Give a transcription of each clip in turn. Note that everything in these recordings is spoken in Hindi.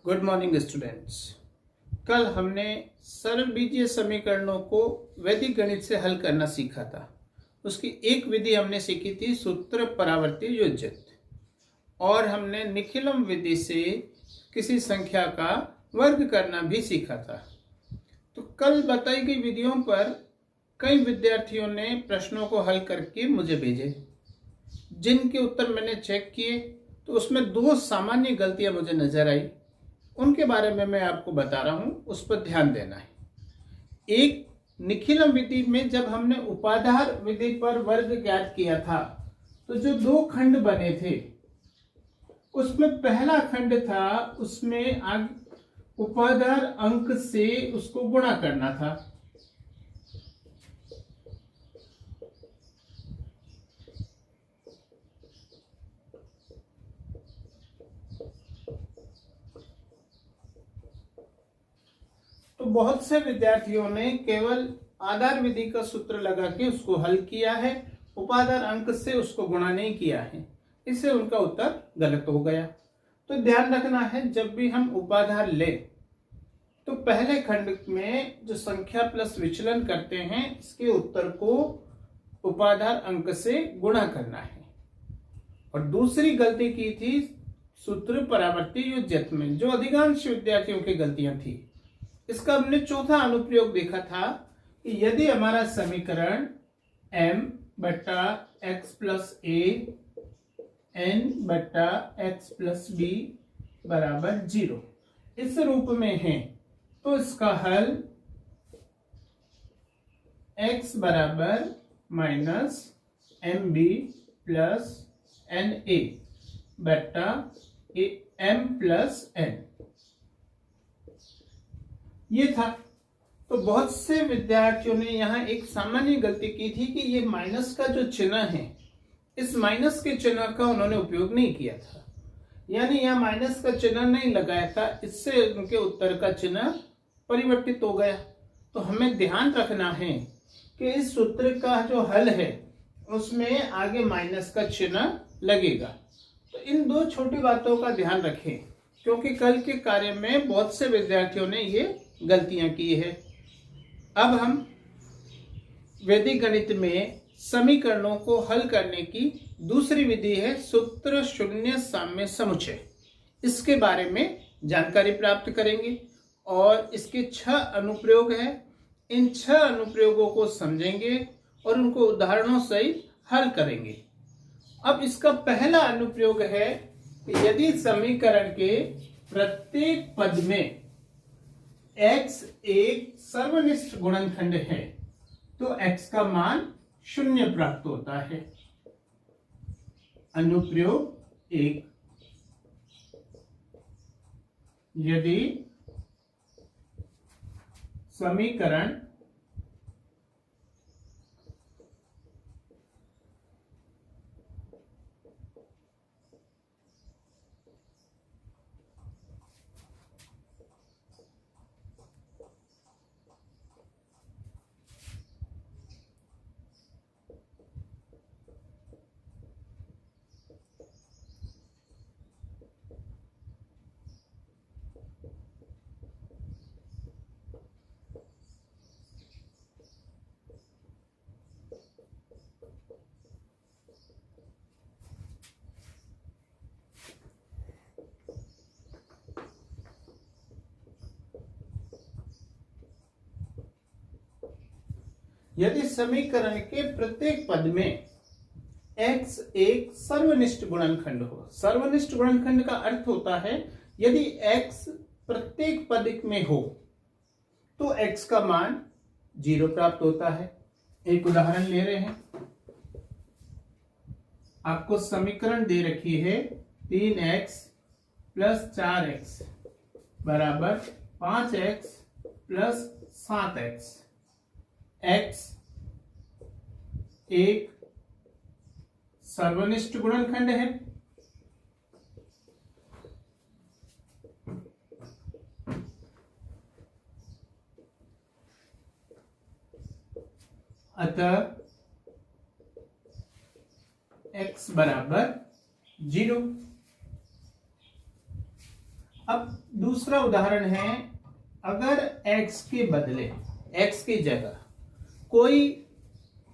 Good morning students. कल हमने सरल बीजीय समीकरणों को वैदिक गणित से हल करना सीखा था। उसकी एक विधि हमने सीखी थी सूत्र परावर्ती योजित, और हमने निखिलम विधि से किसी संख्या का वर्ग करना भी सीखा था। तो कल बताई गई विधियों पर कई विद्यार्थियों ने प्रश्नों को हल करके मुझे भेजे, जिनके उत्तर मैंने चेक किए तो उसमें दो सामान्य गलतियां मुझे नजर आई। उनके बारे में मैं आपको बता रहा हूं, उस पर ध्यान देना है। एक, निखिलम विधि में जब हमने उपाधार विधि पर वर्ग ज्ञात किया था तो जो दो खंड बने थे उसमें पहला खंड था, उसमें उपाधार अंक से उसको गुणा करना था। तो बहुत से विद्यार्थियों ने केवल आधार विधि का सूत्र लगा के उसको हल किया है, उपाधार अंक से उसको गुणा नहीं किया है, इससे उनका उत्तर गलत हो गया। तो ध्यान रखना है, जब भी हम उपाधार ले तो पहले खंड में जो संख्या प्लस विचलन करते हैं इसके उत्तर को उपाधार अंक से गुणा करना है। और दूसरी गलती की थी सूत्र परावर्ती योज्यत में, जो अधिकांश विद्यार्थियों की गलतियां थी। इसका हमने चौथा अनुप्रयोग देखा था कि यदि हमारा समीकरण m बट्टा एक्स प्लस ए n बट्टा एक्स प्लस बी बराबर 0 इस रूप में है, तो इसका हल x बराबर minus M B plus N A बट्टा m प्लस n ये था। तो बहुत से विद्यार्थियों ने यहाँ एक सामान्य गलती की थी कि ये माइनस का जो चिन्ह है, इस माइनस के चिन्ह का उन्होंने उपयोग नहीं किया था, यानी यहाँ माइनस का चिन्ह नहीं लगाया था, इससे उनके उत्तर का चिन्ह परिवर्तित हो गया। तो हमें ध्यान रखना है कि इस सूत्र का जो हल है उसमें आगे माइनस का चिन्ह लगेगा। तो इन दो छोटी बातों का ध्यान रखें, क्योंकि कल के कार्य में बहुत से विद्यार्थियों ने ये गलतियां की है। अब हम वैदिक गणित में समीकरणों को हल करने की दूसरी विधि है सूत्र शून्य साम्य समुच्चय। इसके बारे में जानकारी प्राप्त करेंगे और इसके 6 अनुप्रयोग हैं। इन 6 अनुप्रयोगों को समझेंगे और उनको उदाहरणों सहित हल करेंगे। अब इसका पहला अनुप्रयोग है कि यदि समीकरण के प्रत्येक पद में x एक सर्वनिष्ठ गुणनखंड है तो x का मान 0 प्राप्त होता है। अनुप्रयोग 1, यदि समीकरण यदि समीकरण के प्रत्येक पद में x एक सर्वनिष्ठ गुणनखंड हो। सर्वनिष्ठ गुणनखंड का अर्थ होता है यदि x प्रत्येक पद में हो तो x का मान 0 प्राप्त होता है। एक उदाहरण ले रहे हैं, आपको समीकरण दे रखी है 3x प्लस 4x बराबर 5x प्लस 7x। x एक सर्वनिष्ठ गुणनखंड है, अतः x बराबर 0। अब दूसरा उदाहरण है, अगर x के बदले, x की जगह कोई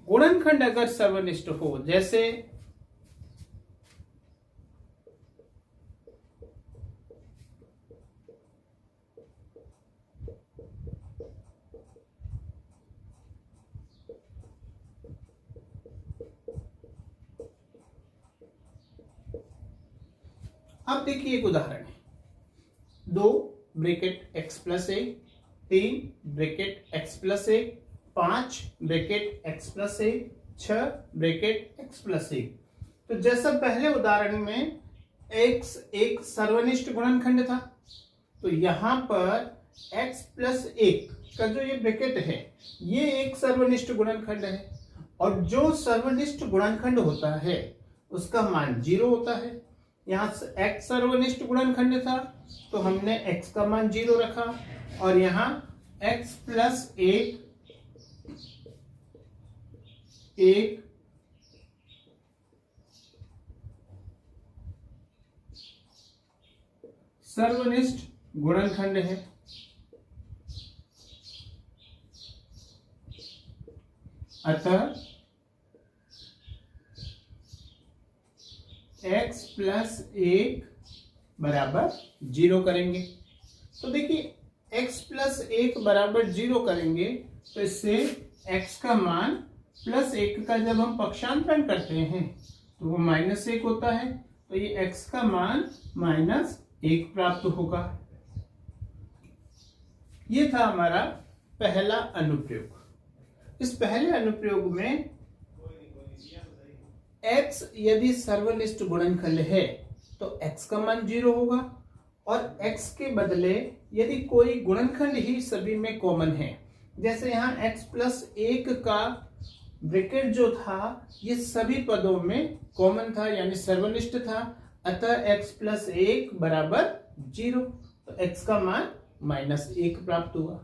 गुणनखंड अगर सर्वनिष्ठ हो, जैसे अब देखिए एक उदाहरण है, 2 bracket x plus 1, 3 bracket x plus 1, 5 bracket x plus 1, 6 bracket x plus 1। तो जैसा पहले उदाहरण में x एक सर्वनिष्ठ गुणनखंड था, तो यहां पर x प्लस 1 का जो ये ब्रैकेट है ये एक सर्वनिष्ठ गुणनखंड है, और जो सर्वनिष्ठ गुणनखंड होता है उसका मान 0 होता है। यहाँ x सर्वनिष्ठ गुणनखंड था तो हमने x का मान 0 रखा, और यहाँ x प्लस 1 एक सर्वनिष्ठ गुणनखंड है। अतः x प्लस 1 बराबर 0 करेंगे। तो देखिए x प्लस 1 बराबर 0 करेंगे तो इससे x का मान प्लस 1 का जब हम पक्षांतरण करते हैं तो वो -1 होता है, तो ये x का मान -1 प्राप्त होगा। ये था हमारा पहला अनुप्रयोग। इस पहले अनुप्रयोग में x यदि सर्वनिष्ठ गुणनखंड है तो x का मान 0 होगा, और x के बदले यदि कोई गुणनखंड ही सभी में कॉमन है, जैसे यहाँ x प्लस 1 का ब्रैकेट जो था ये सभी पदों में कॉमन था यानी सर्वनिष्ठ था, अतः x प्लस 1 बराबर 0, तो x का मान -1 प्राप्त हुआ।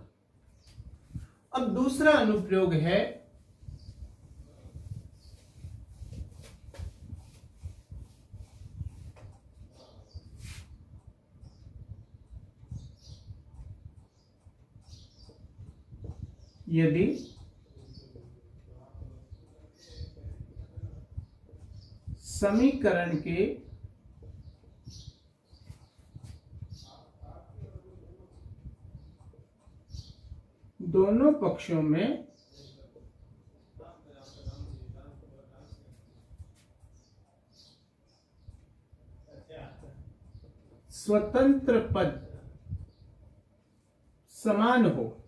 अब दूसरा अनुप्रयोग है, यदि समीकरण के दोनों पक्षों में स्वतंत्र पद समान हो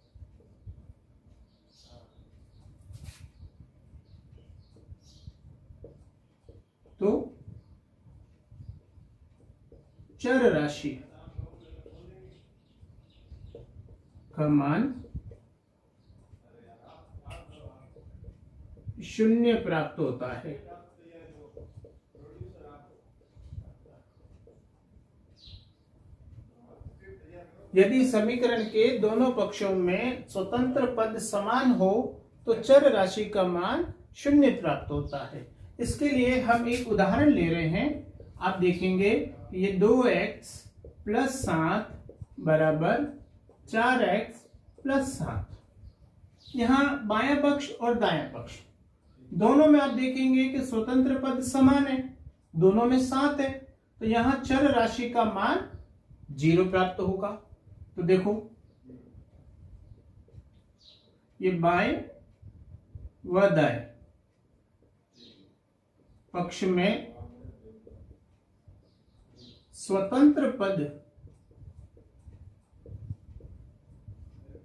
तो चर राशि का मान 0 प्राप्त होता है। यदि समीकरण के दोनों पक्षों में स्वतंत्र पद समान हो तो चर राशि का मान 0 प्राप्त होता है। इसके लिए हम एक उदाहरण ले रहे हैं। आप देखेंगे ये 2x प्लस 7 बराबर 4x प्लस 7। यहाँ बायां पक्ष और दायां पक्ष दोनों में आप देखेंगे कि स्वतंत्र पद समान है, दोनों में 7 है, तो यहाँ चर राशि का मान 0 प्राप्त होगा। तो देखो ये बाएं व दाएं पक्ष में स्वतंत्र पद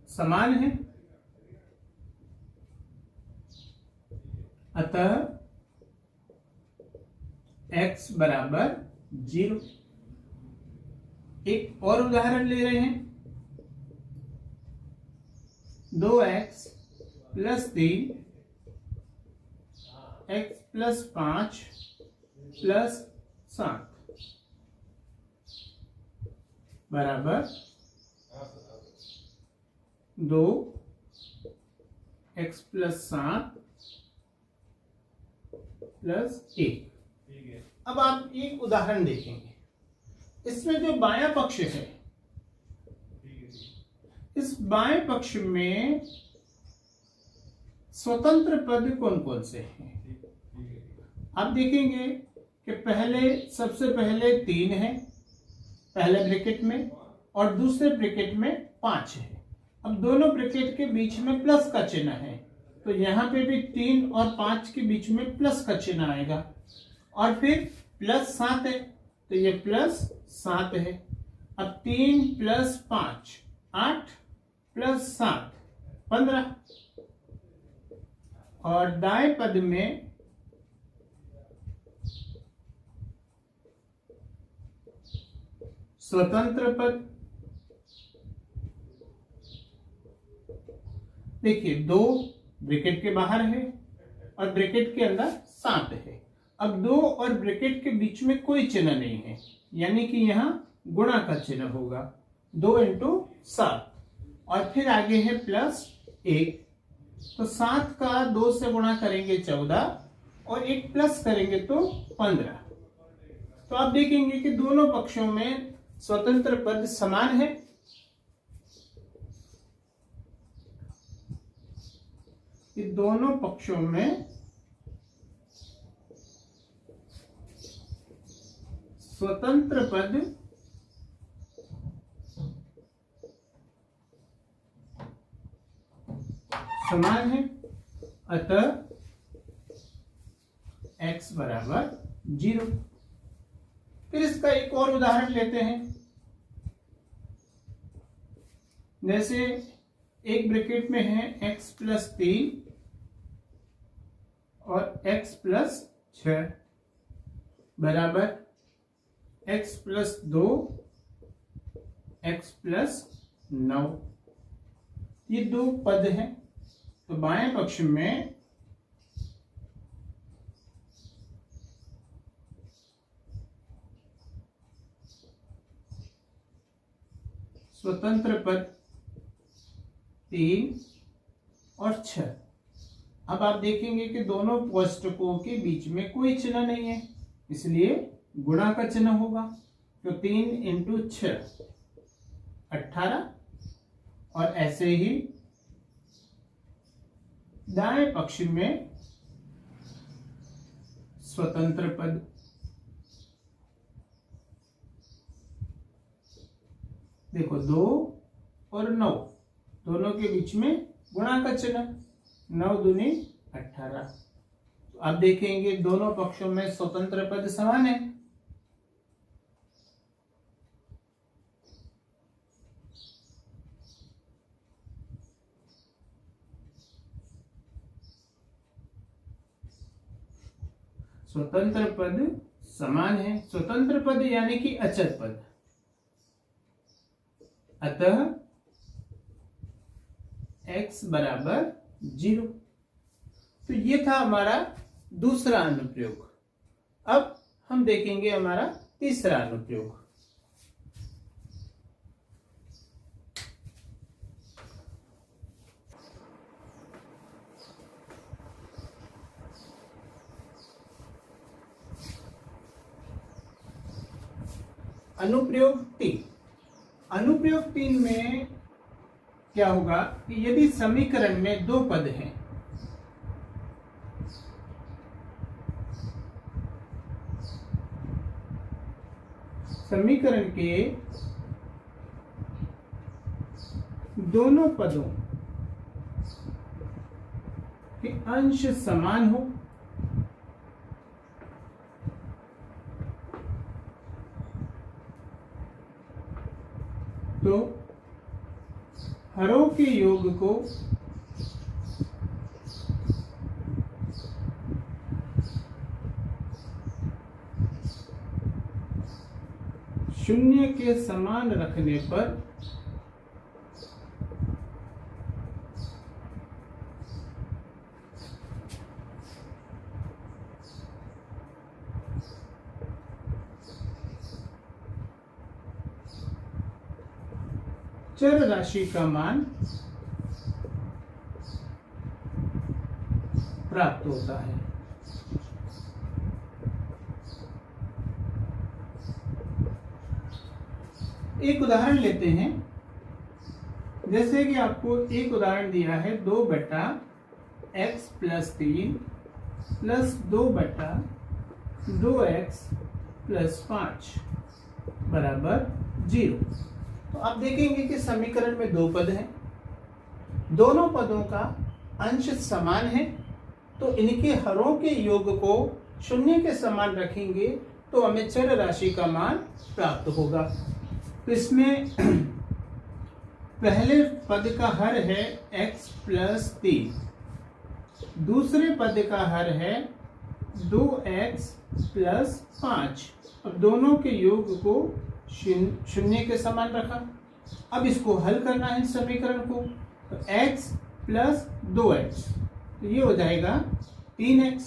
समान है, अतः x बराबर 0। एक और उदाहरण ले रहे हैं, 2x plus 3 x plus 5 plus 7 बराबर 2 x प्लस 7 प्लस 1। अब आप एक उदाहरण देखेंगे, इसमें जो बायां पक्ष है इस बाएं पक्ष में स्वतंत्र पद कौन कौन से हैं? आप देखेंगे कि सबसे पहले 3 है पहले ब्रैकेट में और दूसरे ब्रैकेट में 5 है। अब दोनों ब्रैकेट के बीच में प्लस का चिन्ह है, तो यहाँ पे भी 3 और 5 के बीच में प्लस का चिन्ह आएगा। और फिर +7 है, तो ये +7 है। अब 3 + 5 8 + 7 15। और दाएं पद में स्वतंत्र पद, देखिए 2 ब्रैकेट के बाहर है और ब्रैकेट के अंदर 7 है। अब 2 और ब्रैकेट के बीच में कोई चिन्ह नहीं है, यानी कि यहाँ गुणा का चिन्ह होगा 2 × 7। और फिर आगे है +1, तो 7 का 2 से गुणा करेंगे 14 और 1 प्लस करेंगे तो 15। तो आप देखेंगे कि दोनों पक्षों में स्वतंत्र पद समान है। कि दोनों पक्षों में स्वतंत्र पद समान है, अतः x = 0। फिर इसका एक और उदाहरण लेते हैं। जैसे एक ब्रैकेट में है x + 3 और x + 6 बराबर x + 2 x + 9। ये 2 पद हैं, तो बाएं पक्ष में स्वतंत्र पद 3 और 6। अब आप देखेंगे कि दोनों कोष्टकों के बीच में कोई चिन्ह नहीं है, इसलिए गुणा का चिन्ह होगा। तो 3 × 6 18। और ऐसे ही दाएं पक्ष में स्वतंत्र पद, देखो 2 और 9 दोनों के बीच में गुणा का चिन्ह, 9 दूनी 18। तो आप देखेंगे दोनों पक्षों में स्वतंत्र पद समान है। स्वतंत्र पद समान है। स्वतंत्र पद यानी कि अचर पद, अतः x = 0। तो ये था हमारा दूसरा अनुप्रयोग। अब हम देखेंगे हमारा तीसरा अनुप्रयोग। अनुप्रयोग 3। अनुप्रयोग 3 में क्या होगा कि यदि समीकरण में 2 पद हैं, समीकरण के दोनों पदों के अंश समान हो, तो हरों के योग को शून्य के समान रखने पर चर राशि का मान प्राप्त होता है। एक उदाहरण लेते हैं। जैसे कि आपको एक उदाहरण दिया है 2/x + 3 + 2/2x + 5 बराबर 0। तो आप देखेंगे कि समीकरण में दो पद हैं, दोनों पदों का अंश समान है, तो इनके हरों के योग को शून्य के समान रखेंगे तो हमें चर राशि का मान प्राप्त होगा। तो इसमें पहले पद का हर है x + 3, दूसरे पद का हर है 2x + 5। अब दोनों के योग को शून्य के समान रखा। अब इसको हल करना है समीकरण को, तो x + 2x, तो ये हो जाएगा 3x,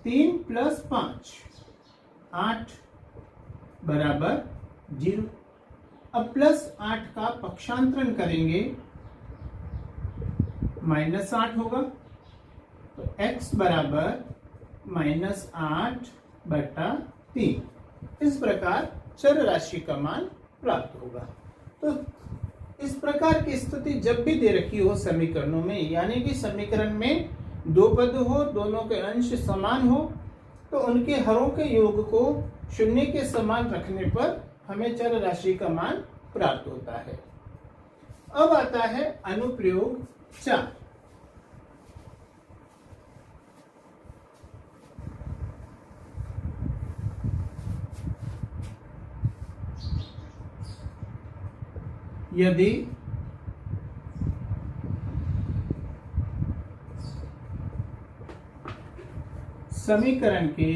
3 + 5 8 बराबर 0। अब +8 का पक्षांतरण करेंगे -8 होगा, तो x बराबर -8/3। इस प्रकार चर राशि का मान प्राप्त होगा। तो इस प्रकार की स्थिति जब भी दे रखी हो समीकरणों में, यानी कि समीकरण में दो पद हो, दोनों के अंश समान हो, तो उनके हरों के योग को शून्य के समान रखने पर हमें चर राशि का मान प्राप्त होता है। अब आता है अनुप्रयोग 4। यदि समीकरण के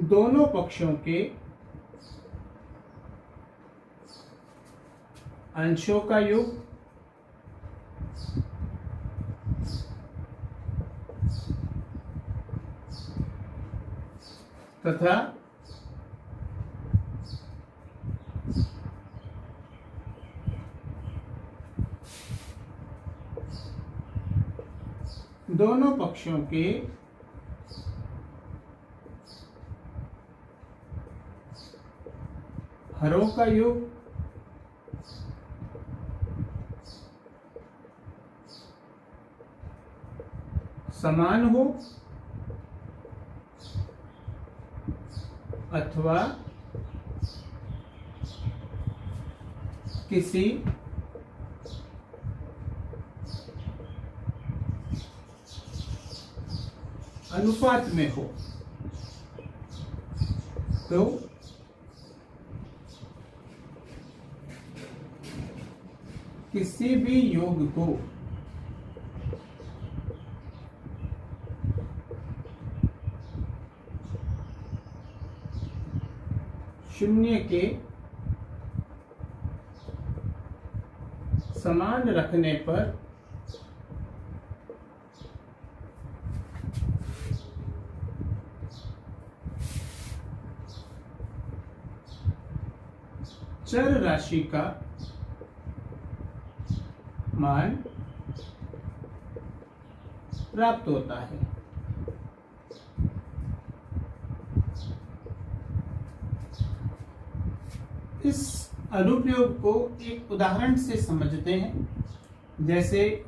दोनों पक्षों के अंशों का योग तथा दोनों पक्षों के हरों का योग समान हो अथवा किसी अनुपात में हो, तो किसी भी योग को शून्य के समान रखने पर चर राशि का मान प्राप्त होता है। इस अनुप्रयोग को एक उदाहरण से समझते हैं। जैसे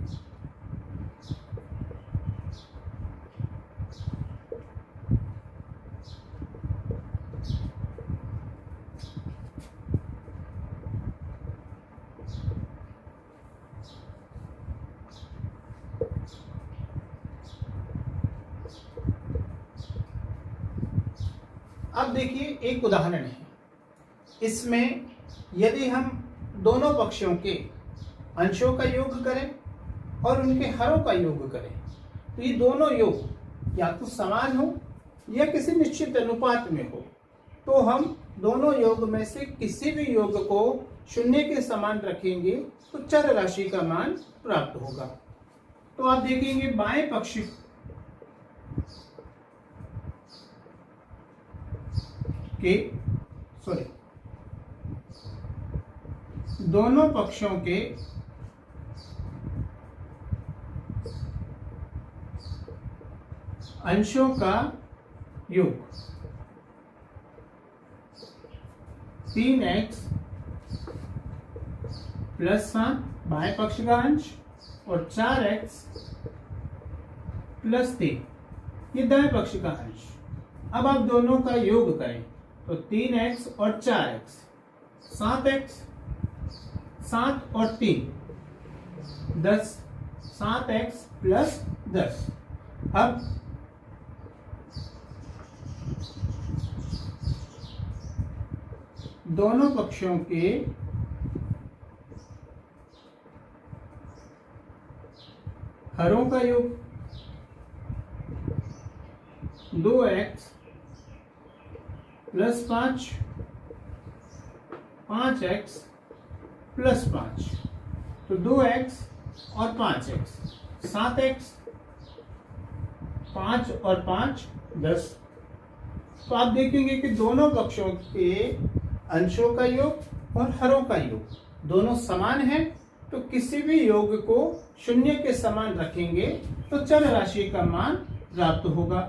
अब देखिए एक उदाहरण है, इसमें यदि हम दोनों पक्षों के अंशों का योग करें और उनके हरों का योग करें, तो ये दोनों योग या तो समान हो या किसी निश्चित अनुपात में हो, तो हम दोनों योग में से किसी भी योग को शून्य के समान रखेंगे तो चर राशि का मान प्राप्त होगा। तो आप देखेंगे बाएं पक्ष के दोनों पक्षों के अंशों का योग 3x प्लस 7 बाएं पक्ष का अंश और 4x प्लस 3 ये दाएं पक्ष का अंश। अब आप दोनों का योग करें तो 3x और 4x 7x 7 और 3 10 7x प्लस 10। अब दोनों पक्षों के हरों का योग 2x प्लस 5 5x प्लस 5 तो 2x और 5x 7x 5 और 5 10। तो आप देखेंगे कि दोनों पक्षों के अंशों का योग और हरों का योग दोनों समान है। तो किसी भी योग को शून्य के समान रखेंगे तो चर राशि का मान प्राप्त होगा।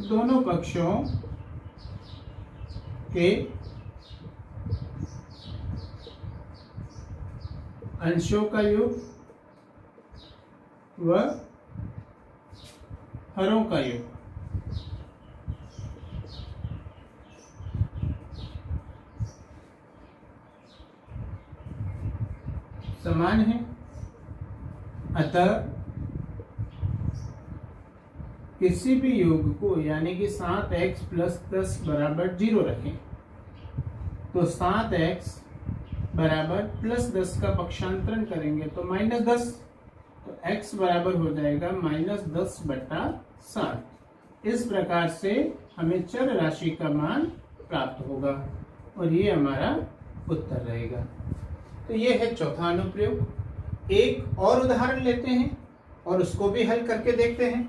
दोनों पक्षों के अंशों का योग व हरों का योग समान है। अतः किसी भी योग को यानी कि 7x प्लस 10 बराबर 0 रखें तो 7x बराबर प्लस 10 का पक्षांतरण करेंगे तो -10 तो x बराबर हो जाएगा -10/7। इस प्रकार से हमें चर राशि का मान प्राप्त होगा और ये हमारा उत्तर रहेगा। तो ये है चौथा अनुप्रयोग। एक और उदाहरण लेते हैं और उसको भी हल करके देखते हैं।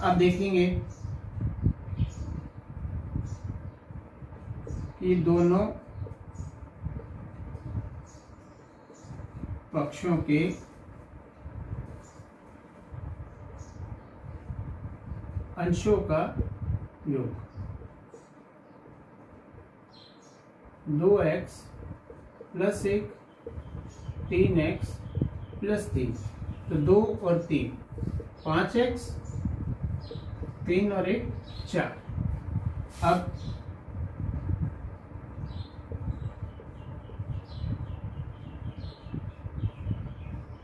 आप देखेंगे कि दोनों पक्षों के अंशों का योग 2x प्लस 1 3x प्लस 3 तो 2 और 3 5x 3 और 1 4। अब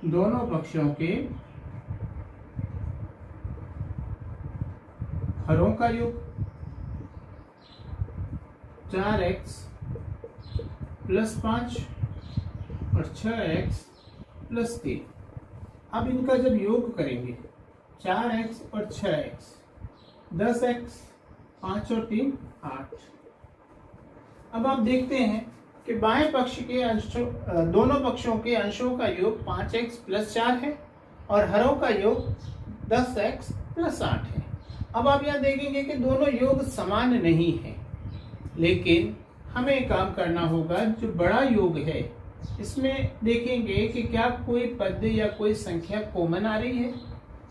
दोनों पक्षों के हरों का योग 4x प्लस 5 और 6x प्लस 3। अब इनका जब योग करेंगे 4x और 6x 10x 5 और 3 8। अब आप देखते हैं कि बाएं पक्ष के अंशों दोनों पक्षों के अंशों का योग 5x प्लस 4 है और हरों का योग 10x प्लस 8 है। अब आप यहाँ देखेंगे कि दोनों योग समान नहीं है, लेकिन हमें एक काम करना होगा। जो बड़ा योग है इसमें देखेंगे कि क्या कोई पद या कोई संख्या कॉमन आ रही है।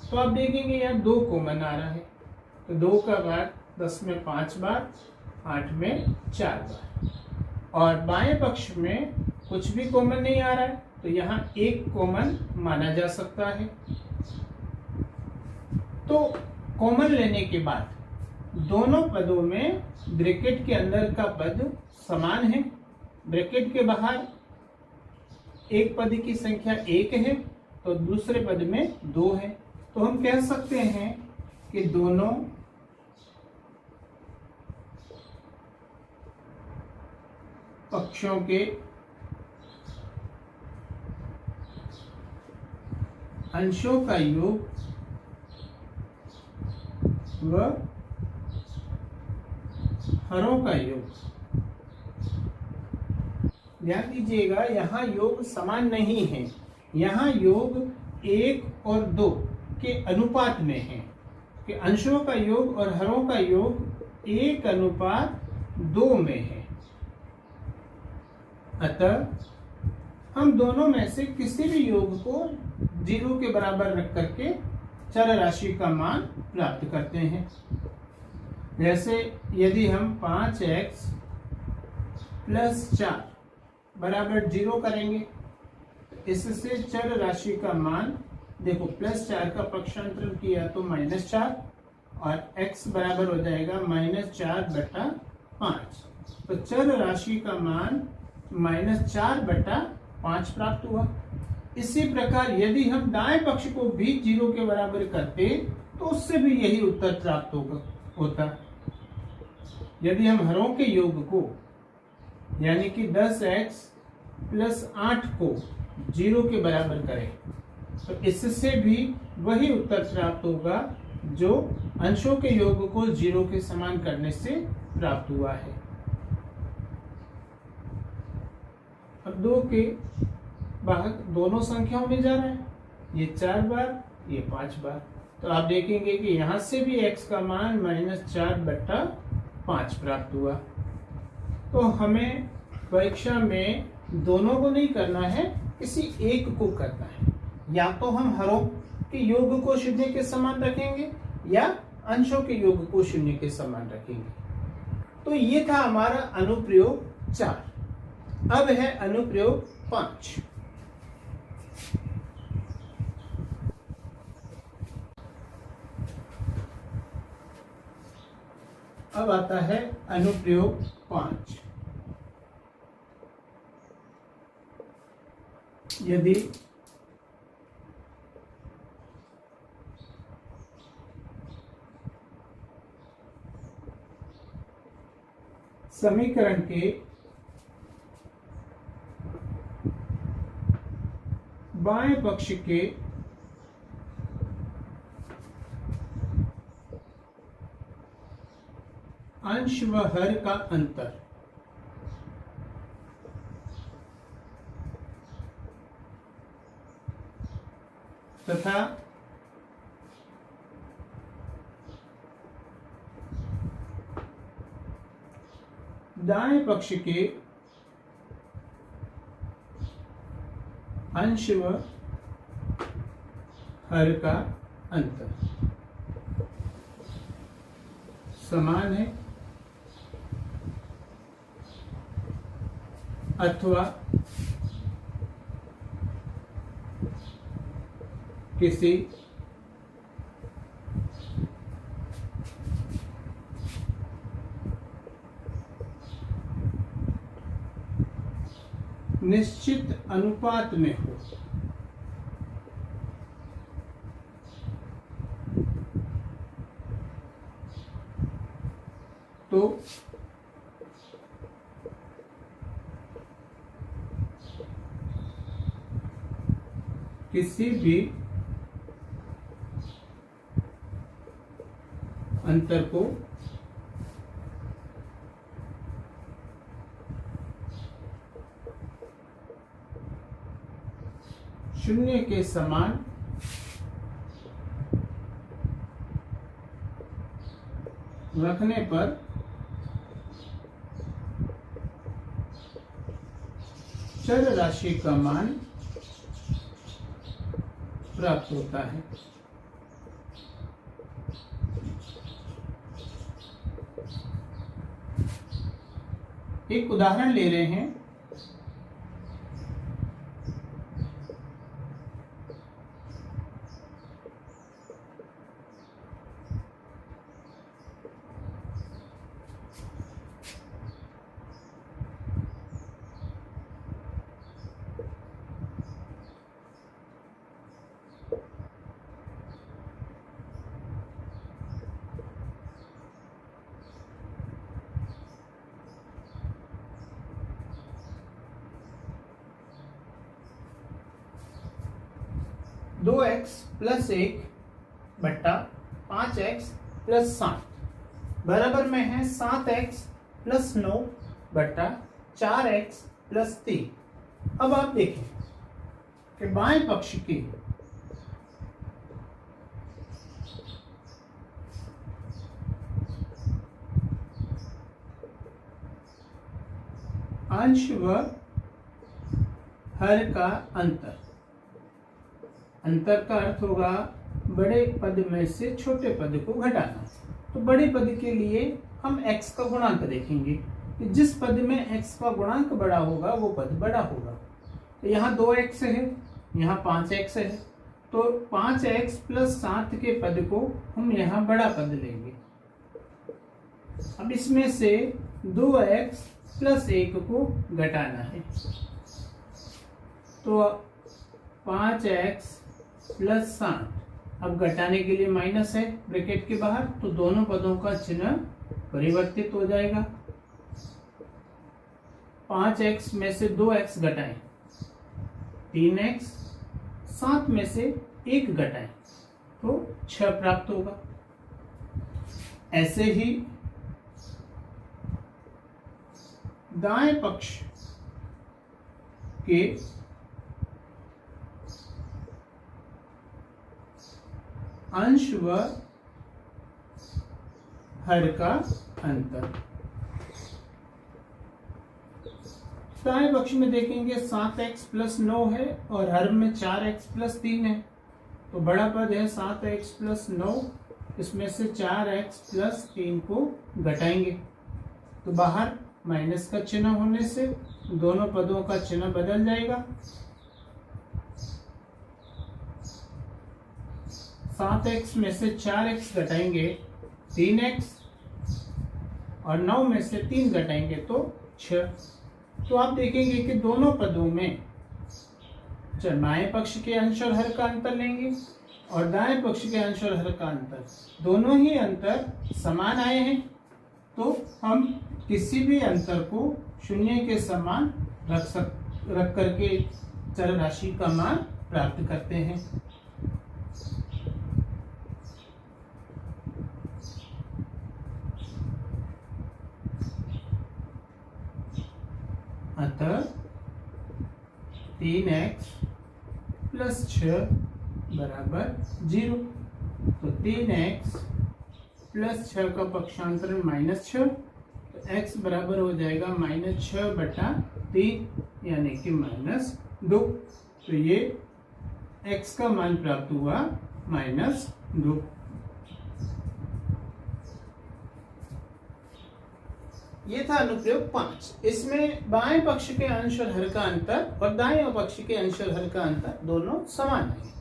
तो आप देखेंगे यहाँ 2 कॉमन आ रहा है तो 2 का भाग 10 में 5 बार 8 में 4 बार और बाएं पक्ष में कुछ भी कॉमन नहीं आ रहा है तो यहाँ 1 कॉमन माना जा सकता है। तो कॉमन लेने के बाद दोनों पदों में ब्रैकेट के अंदर का पद समान है। ब्रैकेट के बाहर एक पद की संख्या 1 है तो दूसरे पद में 2 है। तो हम कह सकते हैं कि दोनों पक्षों के अंशों का योग व हरों का योग। ध्यान दीजिएगा, यहाँ योग समान नहीं है, यहाँ योग 1 और 2 के अनुपात में है कि अंशों का योग और हरों का योग 1:2 में है। अतः हम दोनों में से किसी भी योग को 0 के बराबर रख करके चर राशि का मान प्राप्त करते हैं। जैसे यदि हम 5x + 4 बराबर 0 करेंगे, इससे चर राशि का मान देखो, +4 का पक्षांतरण किया तो -4 और x बराबर हो जाएगा -4/5। तो चर राशि का मान -4/5 प्राप्त हुआ। इसी प्रकार यदि हम दाएं पक्ष को भी 0 के बराबर करते तो उससे भी यही उत्तर प्राप्त होता। यदि हम हरों के योग को यानी कि 10x + 8 को 0 के बराबर करें तो इससे भी वही उत्तर प्राप्त होगा जो अंशों के योग को 0 के समान करने से प्राप्त हुआ है। अब 2 के भाग दोनों संख्याओं में जा रहा है, ये 4 बार, ये 5 बार। तो आप देखेंगे कि यहां से भी x का मान -4/5 प्राप्त हुआ। तो हमें परीक्षा में दोनों को नहीं करना है, किसी एक को करना है। या तो हम हरों के योग को 0 के समान रखेंगे या अंशों के योग को 0 के समान रखेंगे। तो ये था हमारा अनुप्रयोग 4। अब है अनुप्रयोग 5। अब आता है अनुप्रयोग 5। यदि समीकरण के बाएं पक्ष के अंश व हर का अंतर तथा दाएं पक्ष के अंश व हर का अंतर समान है अथवा किसी निश्चित अनुपात में हो। तो किसी भी अंतर को शून्य के समान रखने पर चर राशि का मान प्राप्त होता है। एक उदाहरण ले रहे हैं। दो x + 1/5x प्लस 7 बराबर में है 7x प्लस 9 बटा 4x प्लस 3। अब आप देखें कि बाएं पक्ष की अंश व हर का अंतर, अंतर का अर्थ होगा बड़े पद में से छोटे पद को घटाना। तो बड़े पद के लिए हम x का गुणांक देखेंगे कि जिस पद में x का गुणांक बड़ा होगा वो पद बड़ा होगा। तो यहाँ 2x है, यहाँ 5x है, तो 5x प्लस 7 के पद को हम यहाँ बड़ा पद लेंगे। अब इसमें से 2x प्लस 1 को घटाना है, तो 5x प्लस 7 अब घटाने के लिए माइनस है ब्रैकेट के बाहर, तो दोनों पदों का चिन्ह परिवर्तित हो जाएगा। 5x में से 2x घटाएं 3x, 7 में से 1 घटाएं तो 6 प्राप्त होगा। ऐसे ही दाएं पक्ष के अंश व हर का अंतर, दाएं पक्ष में देखेंगे 7x प्लस 9 है और हर में 4x प्लस 3 है, तो बड़ा पद है 7x प्लस 9, इसमें से 4x प्लस 3 को घटाएंगे तो बाहर माइनस का चिन्ह होने से दोनों पदों का चिन्ह बदल जाएगा। 7x में से 4x घटाएंगे 3x और 9 में से 3 घटाएंगे तो 6। तो आप देखेंगे कि दोनों पदों में बाएं पक्ष के अंश और हर का अंतर लेंगे और दाएं पक्ष के अंश और हर का अंतर, दोनों ही अंतर समान आए हैं, तो हम किसी भी अंतर को शून्य के समान रख करके चर राशि का मान प्राप्त करते हैं। अतः 3x प्लस 6 बराबर 0, तो 3x प्लस 6 का पक्षांतरण -6, तो x बराबर हो जाएगा -6 बटा 3 यानी कि -2। तो ये x का मान प्राप्त हुआ -2। ये था अनुप्रयोग 5। इसमें बाएं पक्ष के अंश और हर का अंतर और दाएं पक्ष के अंश और हर का अंतर दोनों समान है।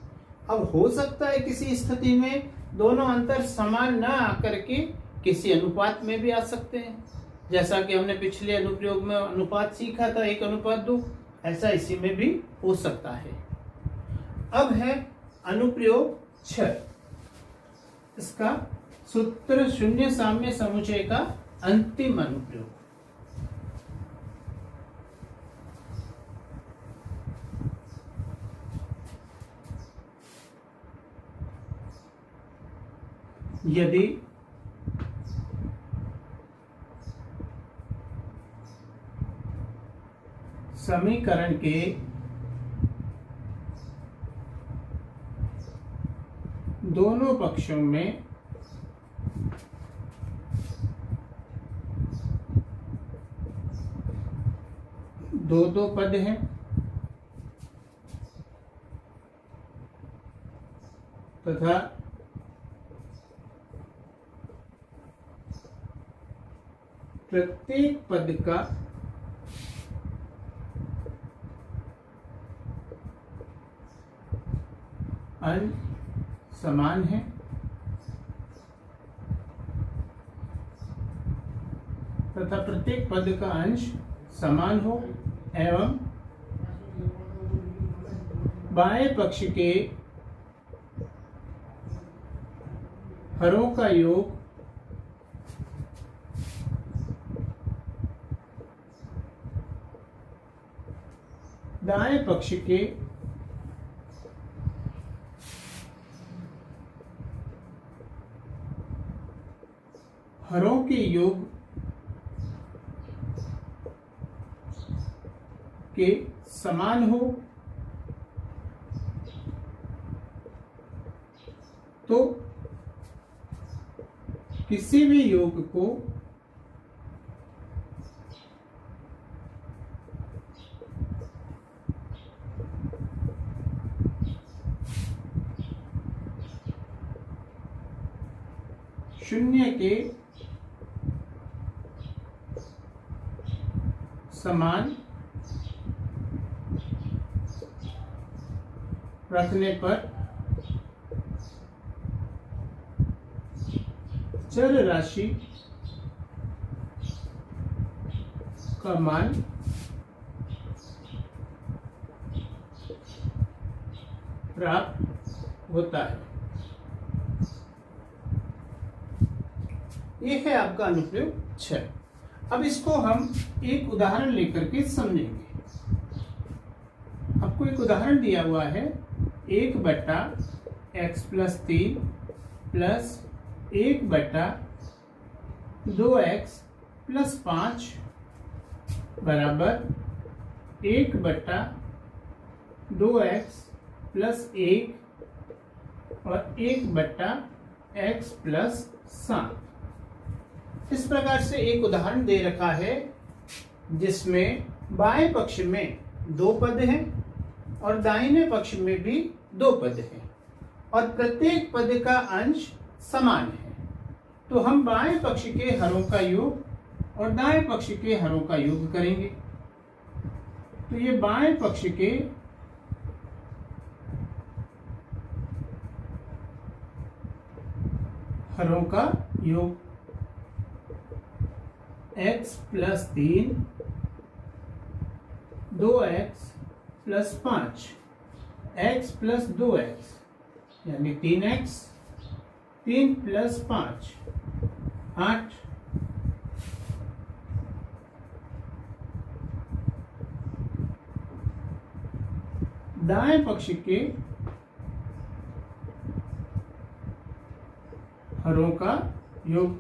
अब हो सकता है किसी स्थिति में दोनों अंतर समान ना आकर के किसी अनुपात में भी आ सकते हैं, जैसा कि हमने पिछले अनुप्रयोग में अनुपात सीखा था 1:2, ऐसा इसी में भी हो सकता है। अब है अनुप्रयोग 6। इसका सूत्र शून्य साम्य समुच्चय का अंतिम अनुप्रयोग। यदि समीकरण के दोनों पक्षों में दो पद हैं तथा प्रत्येक पद का अंश समान है, तथा प्रत्येक पद का अंश समान हो एवं बाएं पक्ष के हरों का योग दाएं पक्ष के हरों के योग के समान हो तो किसी भी योग को शून्य के समान रखने पर चर राशि का मान प्राप्त होता है। ये है आपका अनुप्रयोग 6। अब इसको हम एक उदाहरण लेकर के समझेंगे। आपको एक उदाहरण दिया हुआ है 1/x+3 प्लस 1/2x+5 बराबर 1/2x+1 और 1/x+7। इस प्रकार से एक उदाहरण दे रखा है जिसमें बाएं पक्ष में 2 पद हैं और दाहिने पक्ष में भी 2 पद हैं और प्रत्येक पद का अंश समान है। तो हम बाएं पक्ष के हरों का योग और दाएं पक्ष के हरों का योग करेंगे। तो ये बाएं पक्ष के हरों का योग x+3 2x+5 x+2x यानी 3x 3+5 8 दाएं पक्ष के हरों का योग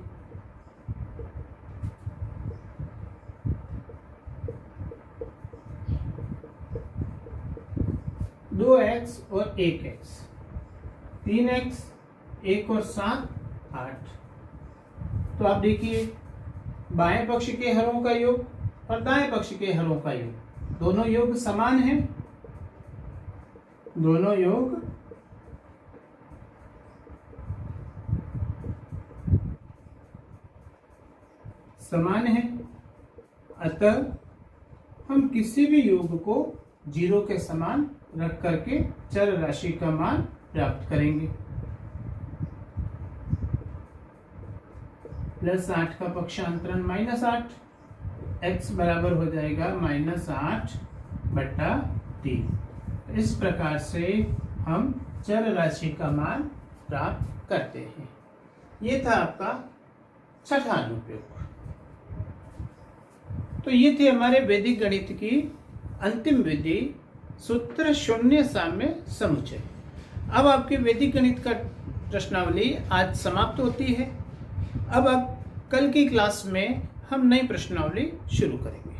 दो x और 1x 3x 1 और 7 8। तो आप देखिए बाएं पक्ष के हरों का योग और दाएं पक्ष के हरों का योग दोनों योग समान हैं। दोनों योग समान है। अतः हम किसी भी योग को 0 के समान रख करके चर राशि का मान प्राप्त करेंगे। +8 का पक्षांतरण -8 x बराबर हो जाएगा -8/3। इस प्रकार से हम चर राशि का मान प्राप्त करते हैं। ये था आपका 6ठा अनुप्रयोग। तो ये थे हमारे वैदिक गणित की अंतिम विधि सूत्र शून्य साम्य समुच्चय। अब आपके वैदिक गणित का प्रश्नावली आज समाप्त होती है। अब आप कल की क्लास में हम नई प्रश्नावली शुरू करेंगे।